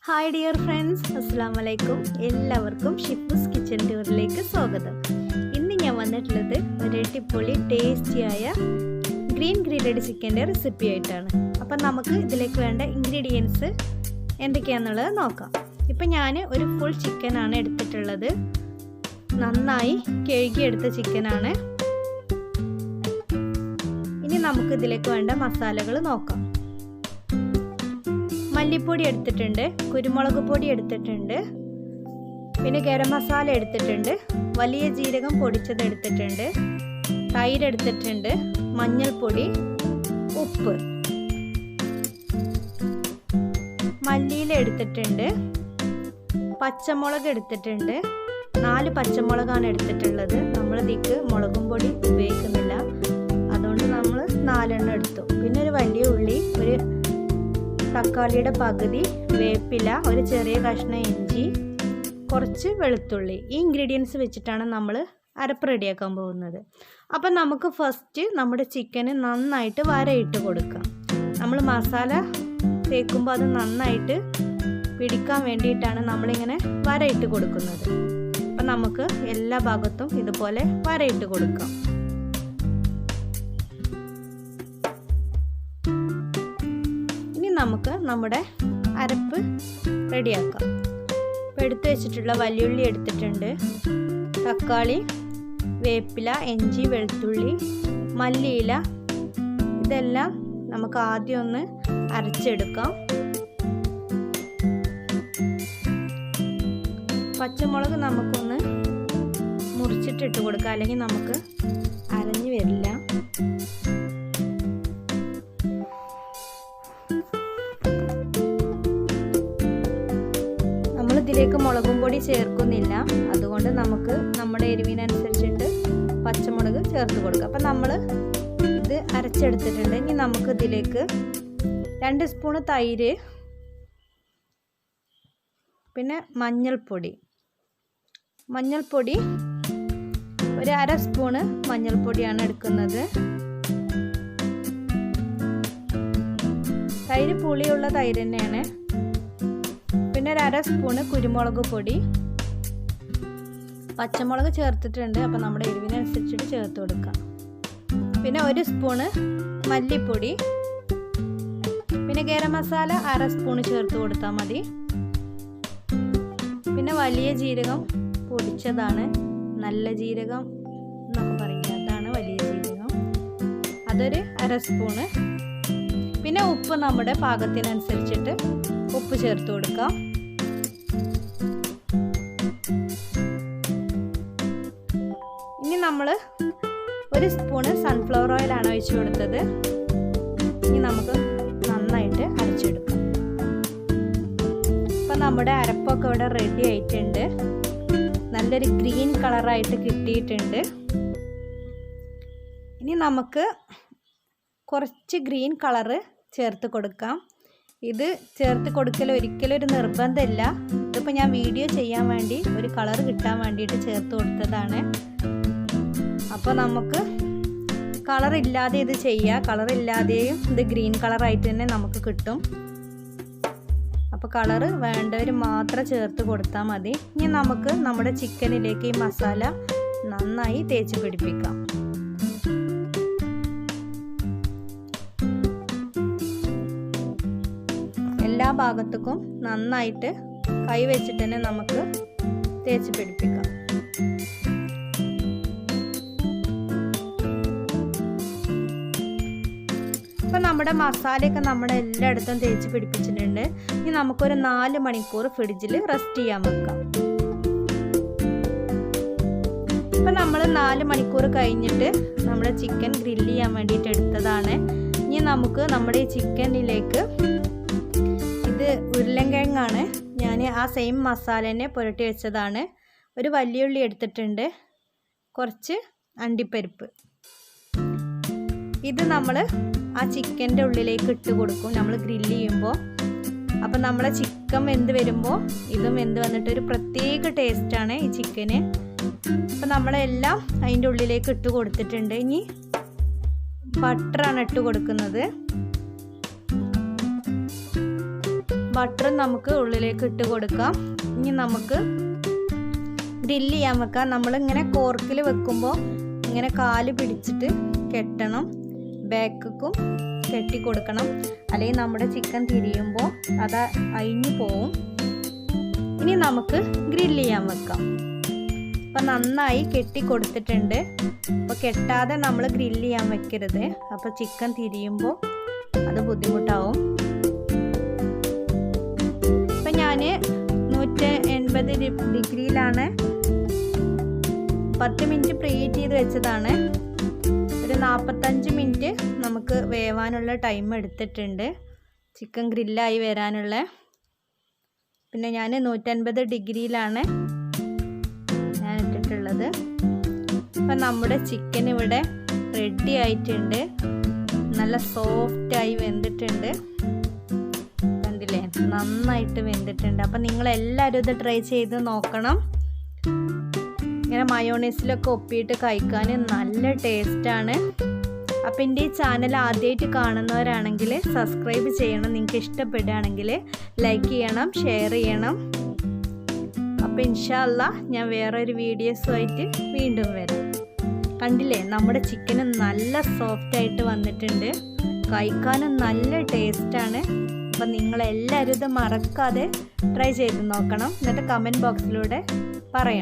Hi dear friends, അസ്സലാമു അലൈക്കും. എല്ലാവർക്കും ഷിഫൂസ് കിച്ചൺ ടൂറിലേക്ക് സ്വാഗതം. ഇന്ന് ഞാൻ വന്നിട്ടുള്ളത് ഒരു അടിപൊളി ടേസ്റ്റിയായ ഗ്രീൻ ഗ്രില്ലഡ് ചിക്കൻ്റെ റെസിപ്പി ആയിട്ടാണ്. അപ്പം നമുക്ക് ഇതിലേക്ക് വേണ്ട ഇൻഗ്രീഡിയൻസ് എന്തൊക്കെയാണെന്നുള്ളത് നോക്കാം. ഇപ്പം ഞാൻ ഒരു ഫുൾ ചിക്കനാണ് എടുത്തിട്ടുള്ളത്. നന്നായി കഴുകിയെടുത്ത ചിക്കനാണ്. ഇനി നമുക്ക് ഇതിലേക്ക് വേണ്ട മസാലകൾ നോക്കാം. മല്ലിപ്പൊടി എടുത്തിട്ടുണ്ട്, കുരുമുളക് പൊടി എടുത്തിട്ടുണ്ട്, പിന്നെ ഗരം മസാല എടുത്തിട്ടുണ്ട്, വലിയ ജീരകം പൊടിച്ചത് എടുത്തിട്ടുണ്ട്, തൈര് എടുത്തിട്ടുണ്ട്, മഞ്ഞൾപ്പൊടി, ഉപ്പ്, മല്ലിയില എടുത്തിട്ടുണ്ട്, പച്ചമുളക് എടുത്തിട്ടുണ്ട്. 4 പച്ചമുളകാണ് എടുത്തിട്ടുള്ളത്. നമ്മളിതിക്ക് മുളകും പൊടി ഉപയോഗിക്കുന്നില്ല, അതുകൊണ്ട് നമ്മൾ 4 എണ്ണം എടുത്തു. പിന്നെ ഒരു വലിയ ഉള്ളി, ഒരു തക്കാളിയുടെ പകുതി, വേപ്പില, ഒരു ചെറിയ കഷ്ണം ഇഞ്ചി, കുറച്ച് വെളുത്തുള്ളി. ഈ ഇൻഗ്രീഡിയൻസ് വെച്ചിട്ടാണ് നമ്മൾ അരപ്പ് റെഡിയാക്കാൻ പോകുന്നത്. അപ്പം നമുക്ക് ഫസ്റ്റ് നമ്മുടെ ചിക്കന് നന്നായിട്ട് വരയിട്ട് കൊടുക്കാം. നമ്മൾ മസാല തേക്കുമ്പോൾ അത് നന്നായിട്ട് പിടിക്കാൻ വേണ്ടിയിട്ടാണ് നമ്മളിങ്ങനെ വരയിട്ട് കൊടുക്കുന്നത്. അപ്പം നമുക്ക് എല്ലാ ഭാഗത്തും ഇതുപോലെ വരയിട്ട് കൊടുക്കാം. നമുക്ക് നമ്മുടെ അരപ്പ് റെഡിയാക്കാം. ഇപ്പോൾ എടുത്തു വെച്ചിട്ടുള്ള വലിയുള്ളി എടുത്തിട്ടുണ്ട്, തക്കാളി, വേപ്പില, ഇഞ്ചി, വെളുത്തുള്ളി, മല്ലിയില, ഇതെല്ലാം നമുക്ക് ആദ്യം ഒന്ന് അരച്ചെടുക്കാം. പച്ചമുളക് നമുക്കൊന്ന് മുറിച്ചിട്ടിട്ട് കൊടുക്കാം, അല്ലെങ്കിൽ നമുക്ക് അരഞ്ഞു വരില്ല. ഇതിലേക്ക് മുളകും പൊടി ചേർക്കുന്നില്ല, അതുകൊണ്ട് നമുക്ക് നമ്മുടെ എരിവിനനുസരിച്ചിട്ട് പച്ചമുളക് ചേർത്ത് കൊടുക്കാം. അപ്പം നമ്മൾ ഇത് അരച്ചെടുത്തിട്ടുണ്ട്. ഇനി നമുക്ക് ഇതിലേക്ക് 2 സ്പൂണ് തൈര്, പിന്നെ മഞ്ഞൾപ്പൊടി ഒരു 1/2 സ്പൂണ് മഞ്ഞൾപ്പൊടിയാണ് എടുക്കുന്നത്. തൈര് പുളിയുള്ള തൈര് തന്നെയാണ്. പിന്നെ ഒരു 1/2 സ്പൂണ് കുരുമുളക് പൊടി, പച്ചമുളക് ചേർത്തിട്ടുണ്ട്, അപ്പോൾ നമ്മുടെ എരിവിനനുസരിച്ചിട്ട് ചേർത്ത് കൊടുക്കാം. പിന്നെ 1 സ്പൂണ് മല്ലിപ്പൊടി, പിന്നെ ഗരം മസാല 1/2 സ്പൂണ് ചേർത്ത് കൊടുത്താൽ മതി. പിന്നെ വലിയ ജീരകം പൊടിച്ചതാണ്, നല്ല ജീരകം എന്നൊക്കെ പറയുന്നത്, അതാണ് വലിയ ജീരകം, അതൊരു 1/2 സ്പൂണ്. പിന്നെ ഉപ്പ് നമ്മുടെ പാകത്തിനനുസരിച്ചിട്ട് ഉപ്പ് ചേർത്ത് കൊടുക്കാം. ഇനി നമ്മൾ 1 സ്പൂണ് സൺഫ്ലവർ ഓയിലാണ് ഒഴിച്ചു കൊടുത്തത്. ഇനി നമുക്ക് നന്നായിട്ട് അരച്ചെടുക്കാം. ഇപ്പം നമ്മുടെ അരപ്പൊക്കെ ഇവിടെ റെഡി ആയിട്ടുണ്ട്. നല്ലൊരു ഗ്രീൻ കളറായിട്ട് കിട്ടിയിട്ടുണ്ട്. ഇനി നമുക്ക് കുറച്ച് ഗ്രീൻ കളറ് ചേർത്ത് കൊടുക്കാം. ഇത് ചേർത്ത് കൊടുക്കൽ ഒരിക്കലും ഒരു നിർബന്ധമില്ല. ഇതിപ്പോൾ ഞാൻ വീഡിയോ ചെയ്യാൻ വേണ്ടി ഒരു കളർ കിട്ടാൻ വേണ്ടിയിട്ട് ചേർത്ത് കൊടുത്തതാണ്. അപ്പോൾ നമുക്ക് കളറില്ലാതെ ഇത് ചെയ്യാം, കളറില്ലാതെയും ഇത് ഗ്രീൻ കളറായിട്ട് തന്നെ നമുക്ക് കിട്ടും. അപ്പോൾ കളറ് വേണ്ടവർ മാത്രം ചേർത്ത് കൊടുത്താൽ മതി. ഇനി നമുക്ക് നമ്മുടെ ചിക്കനിലേക്ക് ഈ മസാല നന്നായി തേച്ച് പിടിപ്പിക്കാം. എല്ലാ ഭാഗത്തേക്കും നന്നായിട്ട് കൈ വെച്ചിട്ട് തന്നെ നമുക്ക് തേച്ച് പിടിപ്പിക്കാം. ഇപ്പം നമ്മുടെ മസാലയൊക്കെ നമ്മുടെ എല്ലായിടത്തും തേച്ച് പിടിപ്പിച്ചിട്ടുണ്ട്. ഇനി നമുക്കൊരു 4 മണിക്കൂർ ഫ്രിഡ്ജിൽ റെസ്റ്റ് ചെയ്യാൻ വെക്കാം. ഇപ്പം നമ്മൾ 4 മണിക്കൂർ കഴിഞ്ഞിട്ട് നമ്മുടെ ചിക്കൻ ഗ്രില്ല് ചെയ്യാൻ വേണ്ടിയിട്ട് എടുത്തതാണ്. ഇനി നമുക്ക് നമ്മുടെ ഈ ചിക്കനിലേക്ക്, ഇത് ഉരുളൻകിഴങ്ങാണ്, ഞാൻ ആ സെയിം മസാല തന്നെ പുരട്ടി വെച്ചതാണ്. ഒരു വലിയ ഉള്ളി എടുത്തിട്ടുണ്ട്, കുറച്ച് അണ്ടിപ്പരിപ്പ്. ഇത് നമ്മൾ ആ ചിക്കൻ്റെ ഉള്ളിലേക്ക് ഇട്ട് കൊടുക്കും നമ്മൾ ഗ്രില്ല് ചെയ്യുമ്പോൾ. അപ്പം നമ്മളെ ചിക്കൻ വെന്ത് വരുമ്പോൾ ഇതും വെന്ത് വന്നിട്ട് ഒരു പ്രത്യേക ടേസ്റ്റാണ് ഈ ചിക്കന്. അപ്പം നമ്മളെല്ലാം അതിൻ്റെ ഉള്ളിലേക്ക് ഇട്ട് കൊടുത്തിട്ടുണ്ട്. ഇനി ബട്ടറാണ് ഇട്ട് കൊടുക്കുന്നത്. ബട്ടർ നമുക്ക് ഉള്ളിലേക്ക് ഇട്ട് കൊടുക്കാം. ഇനി നമുക്ക് ഗ്രില്ല് ചെയ്യാൻ വെക്കാം. നമ്മളിങ്ങനെ കോർക്കിൽ വെക്കുമ്പോൾ ഇങ്ങനെ കാല് പിടിച്ചിട്ട് കെട്ടണം, ബാക്കും കെട്ടി കൊടുക്കണം, അല്ലെങ്കിൽ നമ്മുടെ ചിക്കൻ തിരിയുമ്പോൾ അത് അഴിഞ്ഞു പോവും. ഇനി നമുക്ക് ഗ്രില്ല് ചെയ്യാൻ വെക്കാം. അപ്പം നന്നായി കെട്ടി കൊടുത്തിട്ടുണ്ട്. അപ്പോൾ കെട്ടാതെ നമ്മൾ ഗ്രില്ല് ചെയ്യാൻ വെക്കരുത്, അപ്പോൾ ചിക്കൻ തിരിയുമ്പോൾ അത് ബുദ്ധിമുട്ടാവും. ഇപ്പം ഞാൻ 180 ഡിഗ്രിയിലാണ് 10 മിനിറ്റ് പ്രീഹീറ്റ് ചെയ്ത് വെച്ചതാണ്. ഒരു 45 മിനിറ്റ് നമുക്ക് വേവാനുള്ള ടൈം എടുത്തിട്ടുണ്ട്, ചിക്കൻ ഗ്രില്ലായി വരാനുള്ള. പിന്നെ ഞാൻ 150 ഡിഗ്രിയിലാണ് ഞാൻ ഇട്ടിട്ടുള്ളത്. അപ്പം നമ്മുടെ ചിക്കൻ ഇവിടെ റെഡി ആയിട്ടുണ്ട്, നല്ല സോഫ്റ്റായി വെന്തിട്ടുണ്ട്. കണ്ടില്ലേ, നന്നായിട്ട് വെന്തിട്ടുണ്ട്. അപ്പം നിങ്ങളെല്ലാവരും ഇത് ട്രൈ ചെയ്ത് നോക്കണം. ഇങ്ങനെ മയോണൈസിലൊക്കെ ഒപ്പിയിട്ട് കഴിക്കാൻ നല്ല ടേസ്റ്റാണ്. അപ്പോൾ എൻ്റെ ഈ ചാനൽ ആദ്യമായിട്ട് കാണുന്നവരാണെങ്കിൽ സബ്സ്ക്രൈബ് ചെയ്യണം, നിങ്ങൾക്ക് ഇഷ്ടപ്പെടുകയാണെങ്കിൽ ലൈക്ക് ചെയ്യണം, ഷെയർ ചെയ്യണം. അപ്പോൾ ഇൻഷാ അല്ലാഹ് ഞാൻ വേറൊരു വീഡിയോസുമായിട്ട് വീണ്ടും വരാം. കണ്ടില്ലേ, നമ്മുടെ ചിക്കന് നല്ല സോഫ്റ്റായിട്ട് വന്നിട്ടുണ്ട്, കഴിക്കാനും നല്ല ടേസ്റ്റാണ്. അപ്പം നിങ്ങളെല്ലാവരും ഇത് മറക്കാതെ ട്രൈ ചെയ്ത് നോക്കണം, എന്നിട്ട് കമൻറ്റ് ബോക്സിലൂടെ പറയണം.